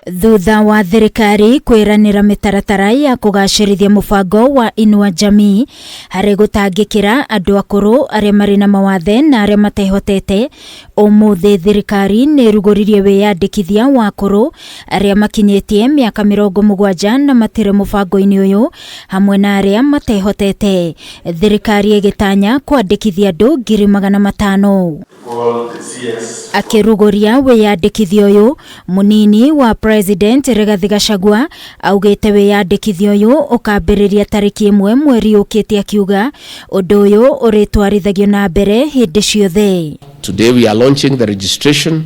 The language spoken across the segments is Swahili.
Thutha wa thirikari kwiranira mitaratara ya kugacirithia mubango wa Inua Jamii hari gutangikira andu akuru aria mari na mawathe na aria matehotete, umuthi thirikari niruguririe wiyandikithia wa akuru aria makinyitie miaka 70 na matire mubango-ini uyu hamwe na aria matehotete. Thirikari igitanya kwandikithia andu 500,000. Akiruguria wiyandikithia uyu, munini wa President Rigathi Gachagua augite wiyandikithia uyu ukambiriria tariki 1 mweri ukite, akiuga undu uyu uritwarithagio na mbere hindi ciothe. Today we are launching the registration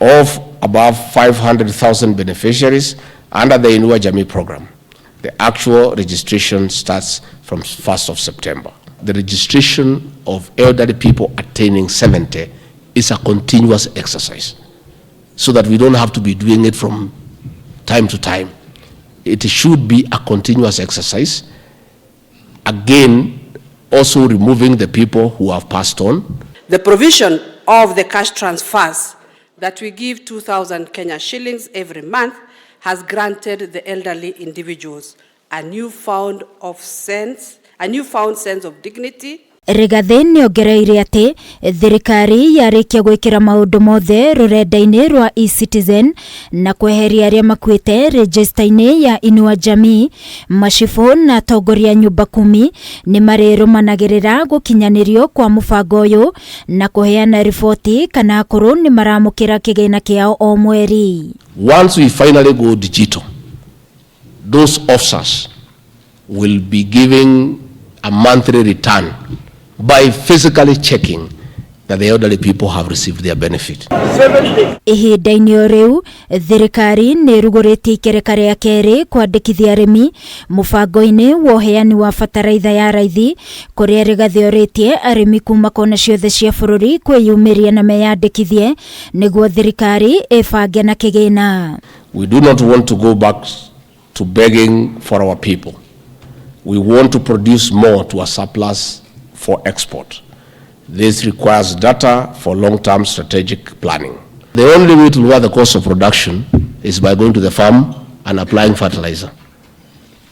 of above 500,000 beneficiaries under the Inua Jamii program. The actual registration starts from 1st of September. The registration of elderly people attaining 70 is a continuous exercise, so that we don't have to be doing it from time to time. It should be a continuous exercise. Again, also removing the people who have passed on. The provision of the cash transfers that we give 2,000 Kenya shillings every month has granted the elderly individuals a newfound sense of dignity. Rigathi niongereire ati thirikari yarikia gwikira maundu mothe rurenda-ini rwa eCitizen na kweheria aria makuite register-ini ya Inua Jamii. Macibu na atongoria nyumba 10 ni marirumanagirira gukinyanirio kwa mubango uyu na kuheana riboti kana akuru ni maramukira kigina kiao o mweri. Once we finally go digital, those officers will be giving a monthly return by physically checking that the elderly people have received their benefit. Ihinda-ini o riu thirikari niruguritie IKEREKA ria KERI kwandikithia arimi mubango-ini wa uheani wa bataraitha ya raithi, kuria rigathioritie arimi kuma kona ciothe cia bururi kwiyumiria na meyandikithie niguo thirikari ibange na kigina. We do not want to go back to begging for our people. We want to produce more to a surplus for export. This requires data for long-term strategic planning. The only way to lower the cost of production is by going to the farm and applying fertilizer.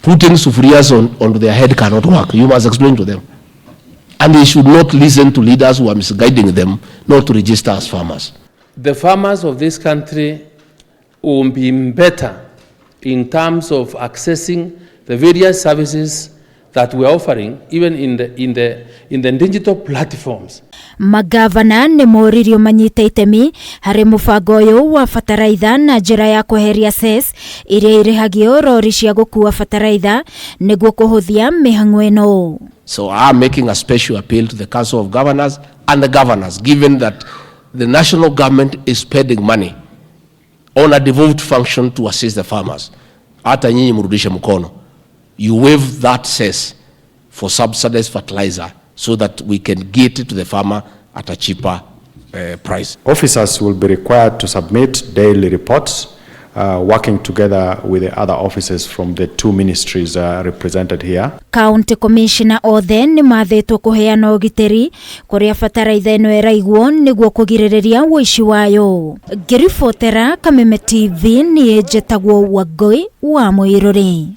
Putting sufurias onto their head cannot work. You must explain to them. And they should not listen to leaders who are misguiding them not to register as farmers. The farmers of this country will be better in terms of accessing the various services that we are offering, even in the digital platforms. Magavana ni moririo manyite itemi hari mubango uyu wa bataraitha na njira ya kweheria cess iria irihagio rori cia gukua bataraitha niguo kuhuthia mihang'o ino. So I am making a special appeal to the Council of Governors and the governors, given that the national government is spending money on a devolved function to assist the farmers. Hata nyinyi mrudishe mkono. You waive that cess for subsidized fertilizer so that we can get it to the farmer at a cheaper price. Officers will be required to submit daily reports, working together with the other officers from the 2 ministries represented here. County Commissioner othe ni mathitwo kuheana ugitiri kuria bataraitha ino iraiguo niguo kugiririria wici wayo. Ngiribotera Kameme TV ni njitagwo Wangui wa Mwiruri.